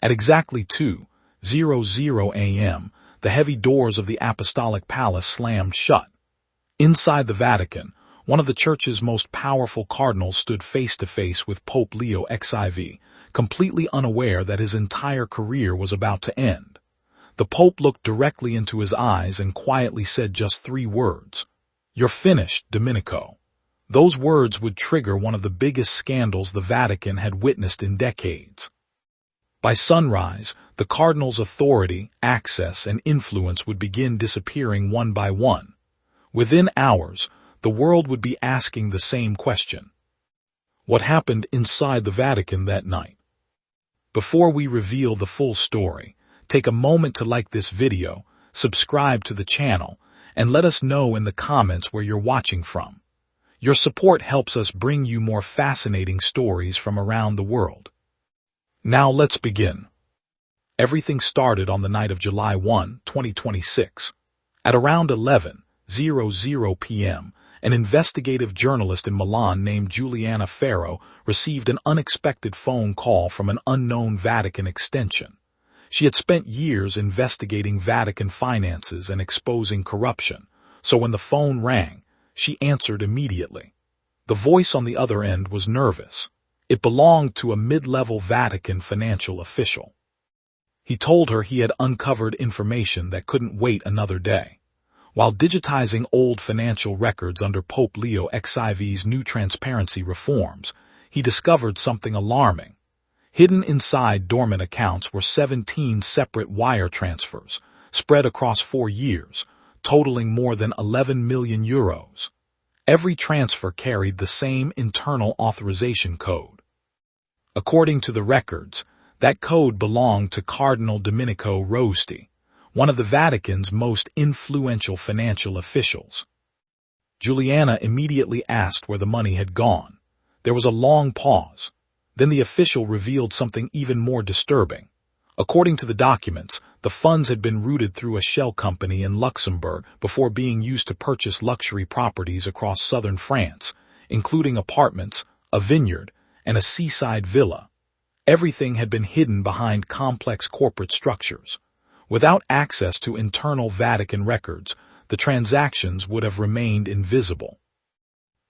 At exactly 2:00 a.m., the heavy doors of the Apostolic Palace slammed shut. Inside the Vatican, one of the Church's most powerful cardinals stood face to face with Pope Leo XIV, completely unaware that his entire career was about to end. The Pope looked directly into his eyes and quietly said just 3 words. "You're finished, Domenico." Those words would trigger one of the biggest scandals the Vatican had witnessed in decades. By sunrise, the cardinal's authority, access, and influence would begin disappearing one by one. Within hours, the world would be asking the same question. What happened inside the Vatican that night? Before we reveal the full story, take a moment to like this video, subscribe to the channel, and let us know in the comments where you're watching from. Your support helps us bring you more fascinating stories from around the world. Now let's begin. Everything started on the night of July 1, 2026. At around 11:00 p.m., an investigative journalist in Milan named Giuliana Ferro received an unexpected phone call from an unknown Vatican extension. She had spent years investigating Vatican finances and exposing corruption, so when the phone rang, she answered immediately. The voice on the other end was nervous. It belonged to a mid-level Vatican financial official. He told her he had uncovered information that couldn't wait another day. While digitizing old financial records under Pope Leo XIV's new transparency reforms, he discovered something alarming. Hidden inside dormant accounts were 17 separate wire transfers, spread across 4 years, totaling more than 11 million euros. Every transfer carried the same internal authorization code. According to the records, that code belonged to Cardinal Domenico XIV, one of the Vatican's most influential financial officials. Giuliana immediately asked where the money had gone. There was a long pause. Then the official revealed something even more disturbing. According to the documents, the funds had been routed through a shell company in Luxembourg before being used to purchase luxury properties across southern France, including apartments, a vineyard, and a seaside villa. Everything had been hidden behind complex corporate structures. Without access to internal Vatican records, the transactions would have remained invisible.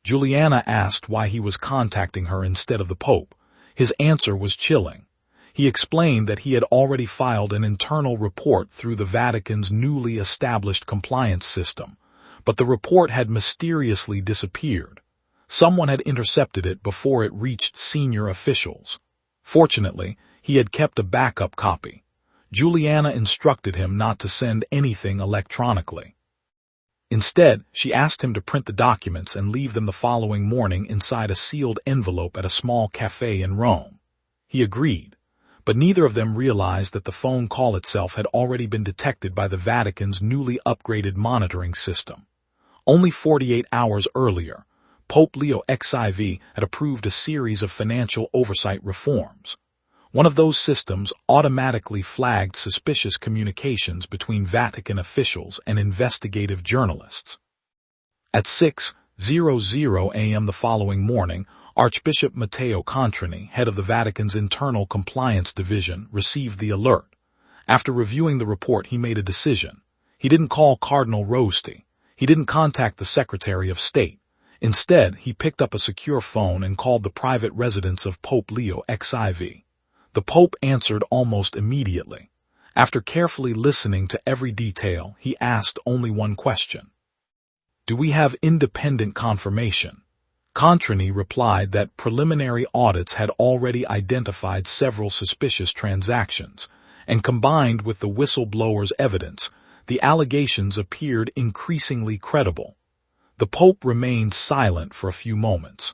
Giuliana asked why he was contacting her instead of the Pope. His answer was chilling. He explained that he had already filed an internal report through the Vatican's newly established compliance system, but the report had mysteriously disappeared. Someone had intercepted it before it reached senior officials. Fortunately, he had kept a backup copy. Giuliana instructed him not to send anything electronically. Instead, she asked him to print the documents and leave them the following morning inside a sealed envelope at a small cafe in Rome. He agreed, but neither of them realized that the phone call itself had already been detected by the Vatican's newly upgraded monitoring system. Only 48 hours earlier, Pope Leo XIV had approved a series of financial oversight reforms. One of those systems automatically flagged suspicious communications between Vatican officials and investigative journalists. At 6:00 a.m. the following morning, Archbishop Matteo Contrini, head of the Vatican's Internal Compliance Division, received the alert. After reviewing the report, he made a decision. He didn't call Cardinal XIV. He didn't contact the Secretary of State. Instead, he picked up a secure phone and called the private residence of Pope Leo XIV. The Pope answered almost immediately. After carefully listening to every detail, he asked only one question. "Do we have independent confirmation?" Contrini replied that preliminary audits had already identified several suspicious transactions, and combined with the whistleblower's evidence, the allegations appeared increasingly credible. The Pope remained silent for a few moments.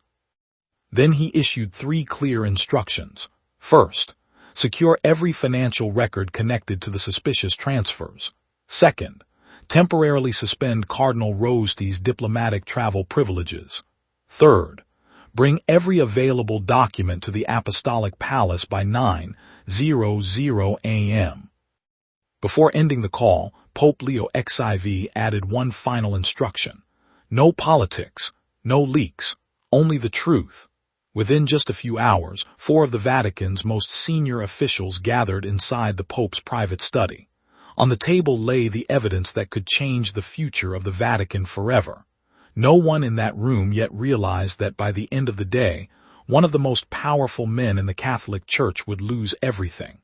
Then he issued 3 clear instructions. First, secure every financial record connected to the suspicious transfers. Second, temporarily suspend Cardinal XIV's diplomatic travel privileges. Third, bring every available document to the Apostolic Palace by 9:00 a.m. Before ending the call, Pope Leo XIV added one final instruction. No politics, no leaks, only the truth. Within just a few hours, 4 of the Vatican's most senior officials gathered inside the Pope's private study. On the table lay the evidence that could change the future of the Vatican forever. No one in that room yet realized that by the end of the day, one of the most powerful men in the Catholic Church would lose everything.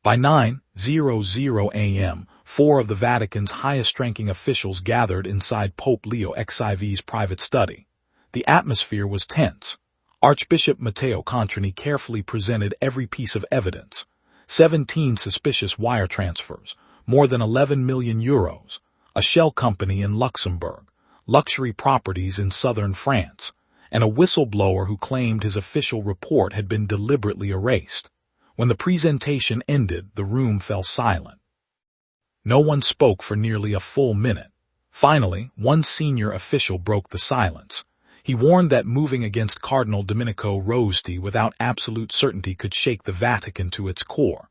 By 9:00 a.m., 4 of the Vatican's highest-ranking officials gathered inside Pope Leo XIV's private study. The atmosphere was tense. Archbishop Matteo Contrini carefully presented every piece of evidence. 17 suspicious wire transfers, more than 11 million euros, a shell company in Luxembourg, luxury properties in southern France, and a whistleblower who claimed his official report had been deliberately erased. When the presentation ended, the room fell silent. No one spoke for nearly a full minute. Finally, one senior official broke the silence. He warned that moving against Cardinal Domenico Rosti without absolute certainty could shake the Vatican to its core.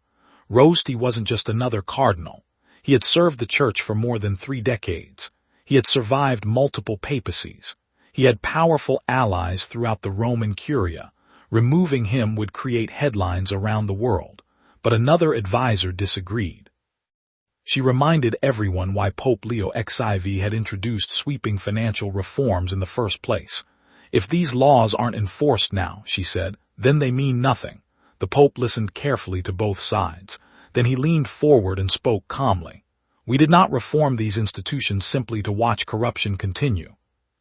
Rosti wasn't just another cardinal. He had served the Church for more than 3 decades. He had survived multiple papacies. He had powerful allies throughout the Roman Curia. Removing him would create headlines around the world. But another advisor disagreed. She reminded everyone why Pope Leo XIV had introduced sweeping financial reforms in the first place. If these laws aren't enforced now, she said, then they mean nothing. The Pope listened carefully to both sides. Then he leaned forward and spoke calmly. We did not reform these institutions simply to watch corruption continue.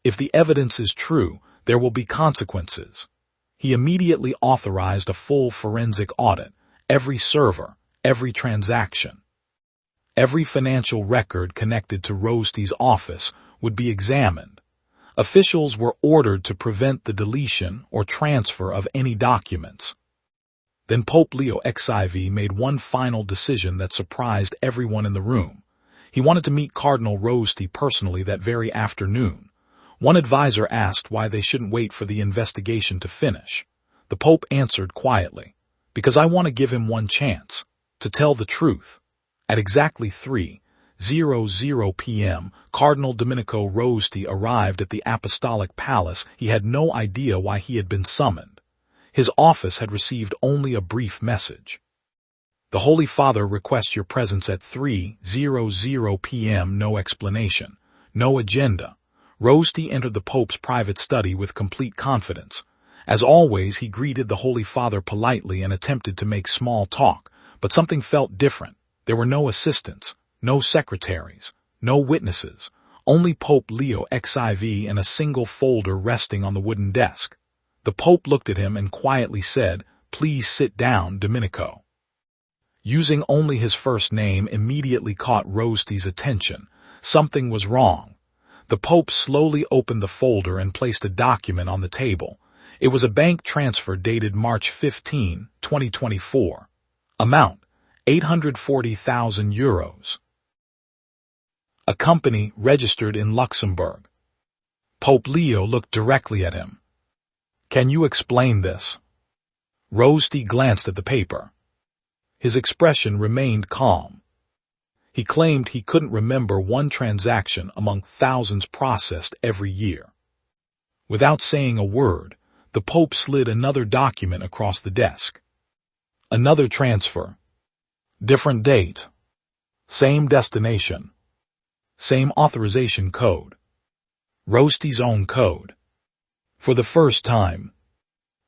If the evidence is true, there will be consequences. He immediately authorized a full forensic audit, every server, every transaction. Every financial record connected to Rosti's office would be examined. Officials were ordered to prevent the deletion or transfer of any documents. Then Pope Leo XIV made one final decision that surprised everyone in the room. He wanted to meet Cardinal Rosti personally that very afternoon. One advisor asked why they shouldn't wait for the investigation to finish. The Pope answered quietly, "Because I want to give him one chance to tell the truth." At exactly 3:00 p.m., Cardinal Domenico Rosti arrived at the Apostolic Palace. He had no idea why he had been summoned. His office had received only a brief message. The Holy Father requests your presence at 3:00 p.m. No explanation, no agenda. Rosti entered the Pope's private study with complete confidence. As always, he greeted the Holy Father politely and attempted to make small talk, but something felt different. There were no assistants, no secretaries, no witnesses, only Pope Leo XIV and a single folder resting on the wooden desk. The Pope looked at him and quietly said, "Please sit down, Domenico." Using only his first name immediately caught Rosti's attention. Something was wrong. The Pope slowly opened the folder and placed a document on the table. It was a bank transfer dated March 15, 2024. Amount: 840,000 euros. A company registered in Luxembourg. Pope Leo looked directly at him. "Can you explain this?" Rosti glanced at the paper. His expression remained calm. He claimed he couldn't remember one transaction among thousands processed every year. Without saying a word, the Pope slid another document across the desk. Another transfer. Different date. Same destination. Same authorization code. Rosti's own code. For the first time,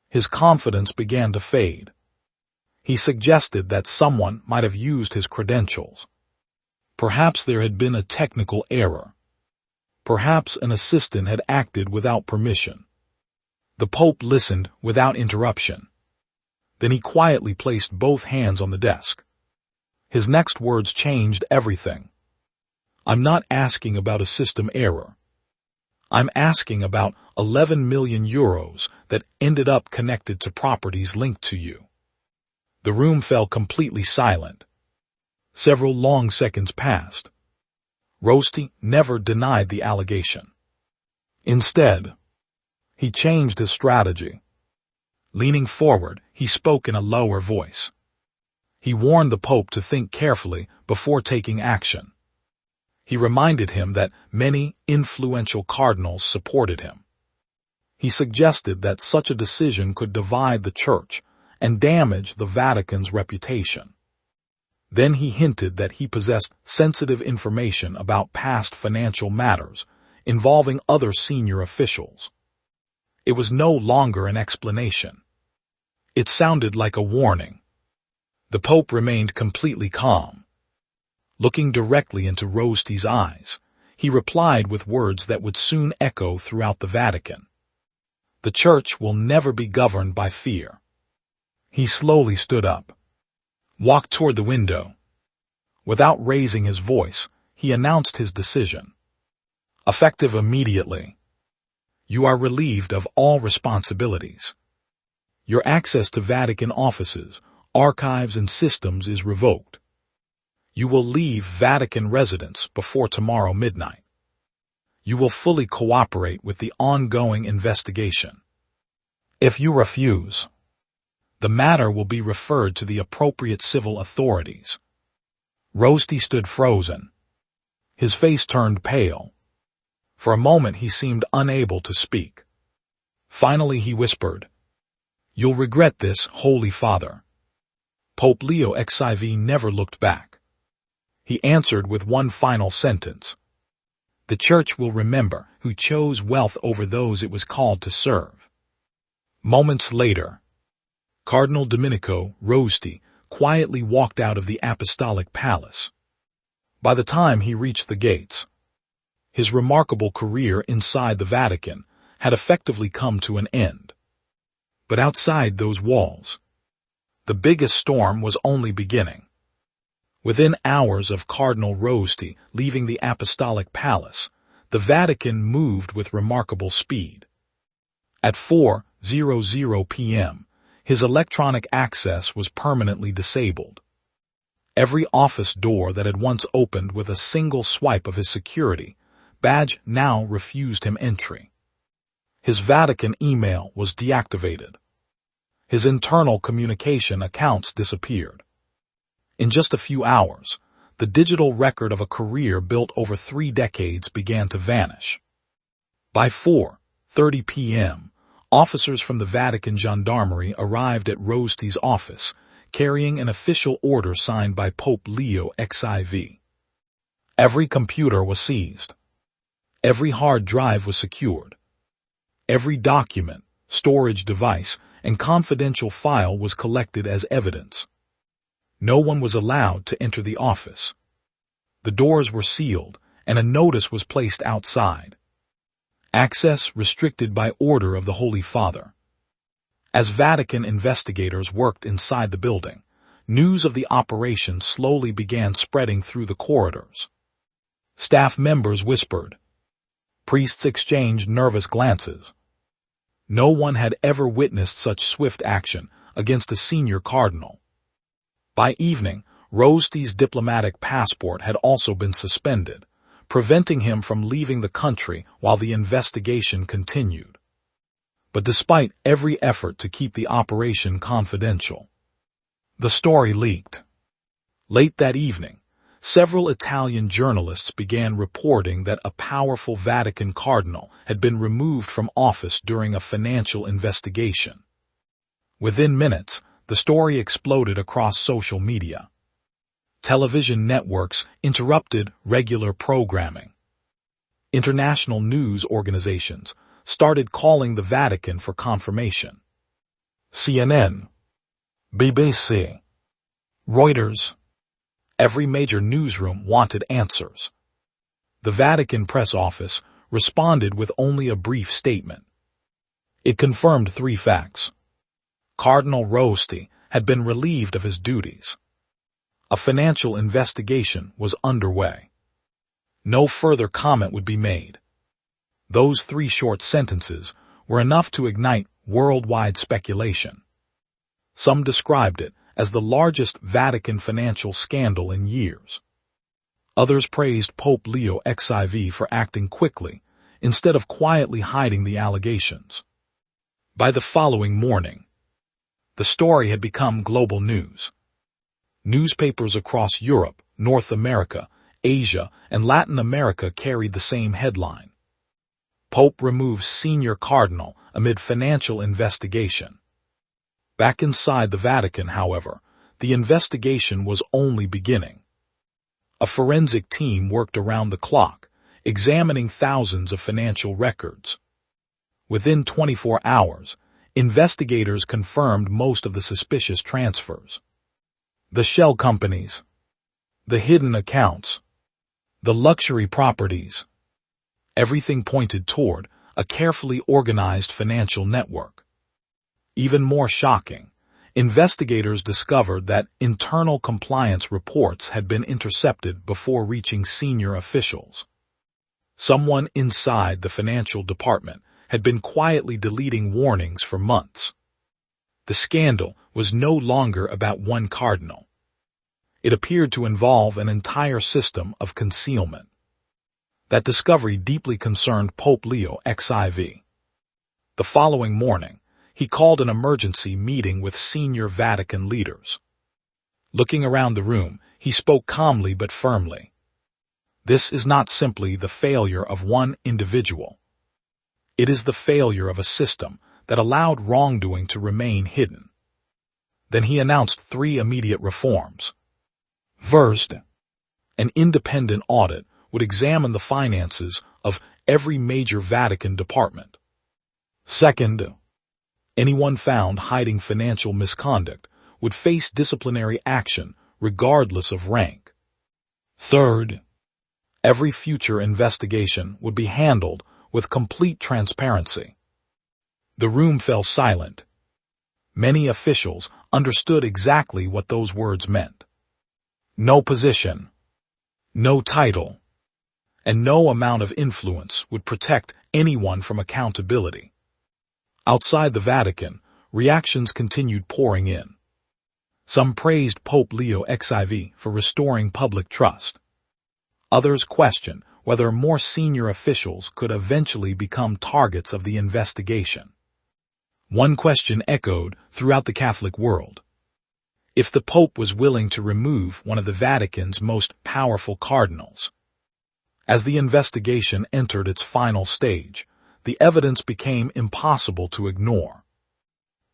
his confidence began to fade. He suggested that someone might have used his credentials. Perhaps there had been a technical error. Perhaps an assistant had acted without permission. The Pope listened without interruption. Then he quietly placed both hands on the desk. His next words changed everything. "I'm not asking about a system error. I'm asking about 11 million euros that ended up connected to properties linked to you." The room fell completely silent. Several long seconds passed. Rosti never denied the allegation. Instead, he changed his strategy. Leaning forward, he spoke in a lower voice. He warned the Pope to think carefully before taking action. He reminded him that many influential cardinals supported him. He suggested that such a decision could divide the Church and damage the Vatican's reputation. Then he hinted that he possessed sensitive information about past financial matters involving other senior officials. It was no longer an explanation. It sounded like a warning. The Pope remained completely calm. Looking directly into Rosti's eyes, he replied with words that would soon echo throughout the Vatican. The Church will never be governed by fear. He slowly stood up, walked toward the window. Without raising his voice, he announced his decision. Effective immediately. You are relieved of all responsibilities. Your access to Vatican offices, archives, and systems is revoked. You will leave Vatican residence before tomorrow midnight. You will fully cooperate with the ongoing investigation. If you refuse, the matter will be referred to the appropriate civil authorities. Rosti stood frozen. His face turned pale. For a moment he seemed unable to speak. Finally he whispered, "You'll regret this, Holy Father." Pope Leo XIV never looked back. He answered with one final sentence. The Church will remember who chose wealth over those it was called to serve. Moments later, Cardinal Domenico Rosti quietly walked out of the Apostolic Palace. By the time he reached the gates, his remarkable career inside the Vatican had effectively come to an end. But outside those walls, the biggest storm was only beginning. Within hours of Cardinal Rosti leaving the Apostolic Palace, the Vatican moved with remarkable speed. At 4:00 p.m., his electronic access was permanently disabled. Every office door that had once opened with a single swipe of his security badge now refused him entry. His Vatican email was deactivated. His internal communication accounts disappeared. In just a few hours, the digital record of a career built over 3 decades began to vanish. By 4:30 p.m., officers from the Vatican Gendarmerie arrived at Rosti's office, carrying an official order signed by Pope Leo XIV. Every computer was seized. Every hard drive was secured. Every document, storage device, and confidential file was collected as evidence. No one was allowed to enter the office. The doors were sealed, and a notice was placed outside. Access restricted by order of the Holy Father. As Vatican investigators worked inside the building, news of the operation slowly began spreading through the corridors. Staff members whispered. Priests exchanged nervous glances. No one had ever witnessed such swift action against a senior cardinal. By evening, Rosti's diplomatic passport had also been suspended, preventing him from leaving the country while the investigation continued. But despite every effort to keep the operation confidential, the story leaked. Late that evening, several Italian journalists began reporting that a powerful Vatican cardinal had been removed from office during a financial investigation. Within minutes, the story exploded across social media. Television networks interrupted regular programming. International news organizations started calling the Vatican for confirmation. CNN, BBC, Reuters, every major newsroom wanted answers. The Vatican press office responded with only a brief statement. It confirmed 3 facts. Cardinal Rosti had been relieved of his duties. A financial investigation was underway. No further comment would be made. Those 3 short sentences were enough to ignite worldwide speculation. Some described it as the largest Vatican financial scandal in years. Others praised Pope Leo XIV for acting quickly, instead of quietly hiding the allegations. By the following morning, the story had become global news. Newspapers across Europe, North America, Asia, and Latin America carried the same headline. Pope removes senior cardinal amid financial investigation. Back inside the Vatican, however, the investigation was only beginning. A forensic team worked around the clock, examining thousands of financial records. Within 24 hours, investigators confirmed most of the suspicious transfers. The shell companies, the hidden accounts, the luxury properties. Everything pointed toward a carefully organized financial network. Even more shocking, investigators discovered that internal compliance reports had been intercepted before reaching senior officials. Someone inside the financial department had been quietly deleting warnings for months. The scandal was no longer about one cardinal. It appeared to involve an entire system of concealment. That discovery deeply concerned Pope Leo XIV. The following morning, he called an emergency meeting with senior Vatican leaders. Looking around the room, he spoke calmly but firmly. This is not simply the failure of one individual. It is the failure of a system that allowed wrongdoing to remain hidden. Then he announced 3 immediate reforms. First, an independent audit would examine the finances of every major Vatican department. Second, anyone found hiding financial misconduct would face disciplinary action regardless of rank. Third, every future investigation would be handled with complete transparency. The room fell silent. Many officials understood exactly what those words meant. No position, no title, and no amount of influence would protect anyone from accountability. Outside the Vatican, reactions continued pouring in. Some praised Pope Leo XIV for restoring public trust. Others questioned whether more senior officials could eventually become targets of the investigation. One question echoed throughout the Catholic world. If the Pope was willing to remove one of the Vatican's most powerful cardinals. As the investigation entered its final stage, the evidence became impossible to ignore.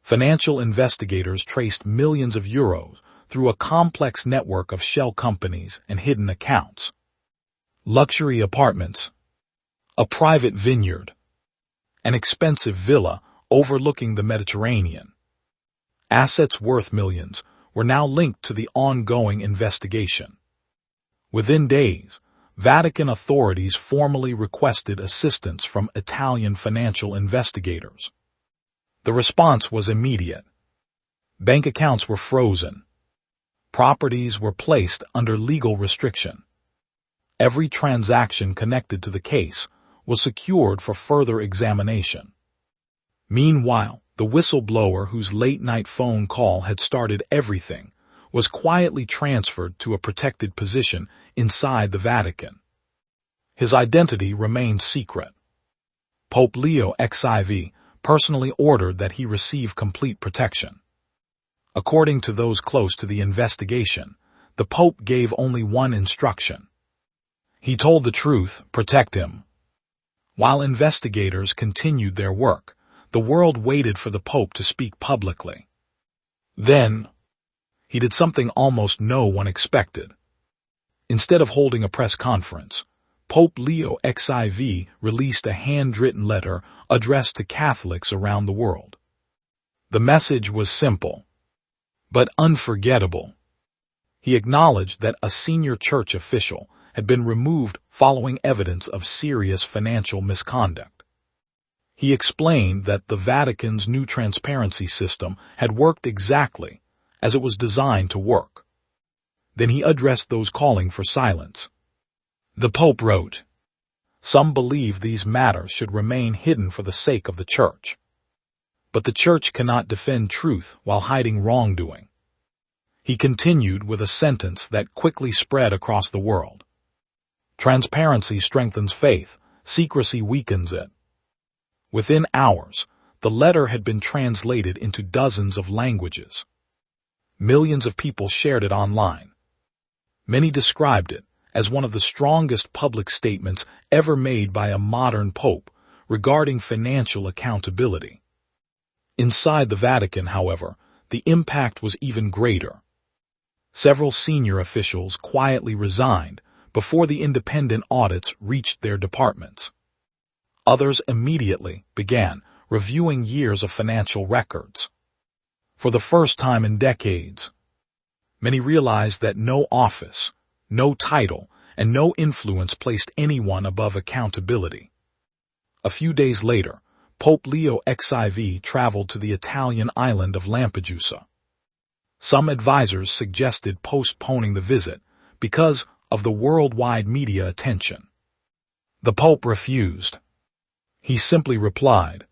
Financial investigators traced millions of euros through a complex network of shell companies and hidden accounts. Luxury apartments, a private vineyard, an expensive villa overlooking the Mediterranean. Assets worth millions were now linked to the ongoing investigation. Within days, Vatican authorities formally requested assistance from Italian financial investigators. The response was immediate. Bank accounts were frozen. Properties were placed under legal restriction. Every transaction connected to the case was secured for further examination. Meanwhile, the whistleblower whose late-night phone call had started everything was quietly transferred to a protected position inside the Vatican. His identity remained secret. Pope Leo XIV personally ordered that he receive complete protection. According to those close to the investigation, the Pope gave only one instruction. He told the truth, protect him. While investigators continued their work, the world waited for the Pope to speak publicly. Then, he did something almost no one expected. Instead of holding a press conference, Pope Leo XIV released a handwritten letter addressed to Catholics around the world. The message was simple, but unforgettable. He acknowledged that a senior church official had been removed following evidence of serious financial misconduct. He explained that the Vatican's new transparency system had worked exactly as it was designed to work. Then he addressed those calling for silence. The Pope wrote, "Some believe these matters should remain hidden for the sake of the Church. But the Church cannot defend truth while hiding wrongdoing." He continued with a sentence that quickly spread across the world. Transparency strengthens faith, secrecy weakens it. Within hours, the letter had been translated into dozens of languages. Millions of people shared it online. Many described it as one of the strongest public statements ever made by a modern pope, regarding financial accountability. Inside the Vatican, however, the impact was even greater. Several senior officials quietly resigned before the independent audits reached their departments. Others immediately began reviewing years of financial records. For the first time in decades, many realized that no office, no title, and no influence placed anyone above accountability. A few days later, Pope Leo XIV traveled to the Italian island of Lampedusa. Some advisors suggested postponing the visit because of the worldwide media attention. The Pope refused. He simply replied,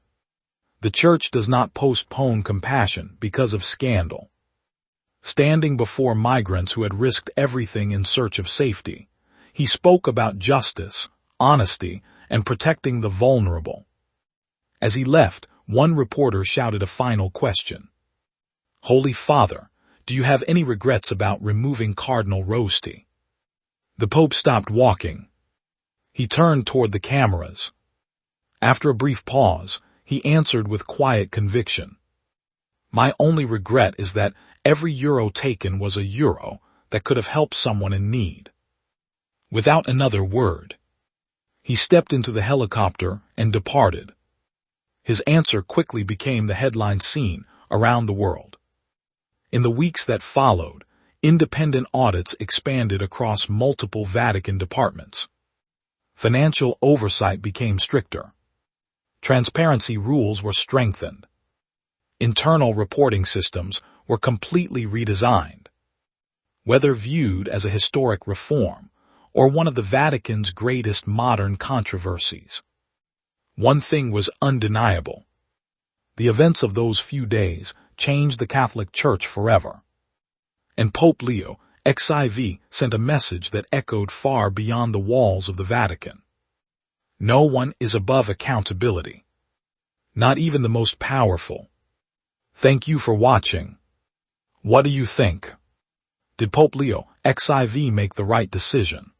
"The Church does not postpone compassion because of scandal." Standing before migrants who had risked everything in search of safety, he spoke about justice, honesty, and protecting the vulnerable. As he left, one reporter shouted a final question. "Holy Father, do you have any regrets about removing Cardinal Rosti?" The Pope stopped walking. He turned toward the cameras. After a brief pause, he answered with quiet conviction, "My only regret is that every euro taken was a euro that could have helped someone in need." Without another word, he stepped into the helicopter and departed. His answer quickly became the headline scene around the world. In the weeks that followed, independent audits expanded across multiple Vatican departments. Financial oversight became stricter. Transparency rules were strengthened. Internal reporting systems were completely redesigned. Whether viewed as a historic reform or one of the Vatican's greatest modern controversies, one thing was undeniable. The events of those few days changed the Catholic Church forever. And Pope Leo XIV sent a message that echoed far beyond the walls of the Vatican. No one is above accountability. Not even the most powerful. Thank you for watching. What do you think? Did Pope Leo XIV make the right decision?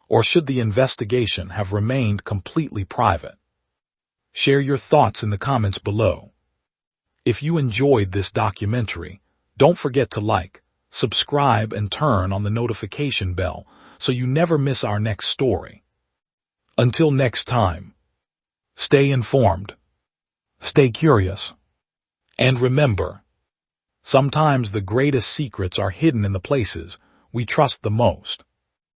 Or should the investigation have remained completely private? Share your thoughts in the comments below. If you enjoyed this documentary, don't forget to like, subscribe, and turn on the notification bell so you never miss our next story. Until next time, stay informed, stay curious, and remember, sometimes the greatest secrets are hidden in the places we trust the most.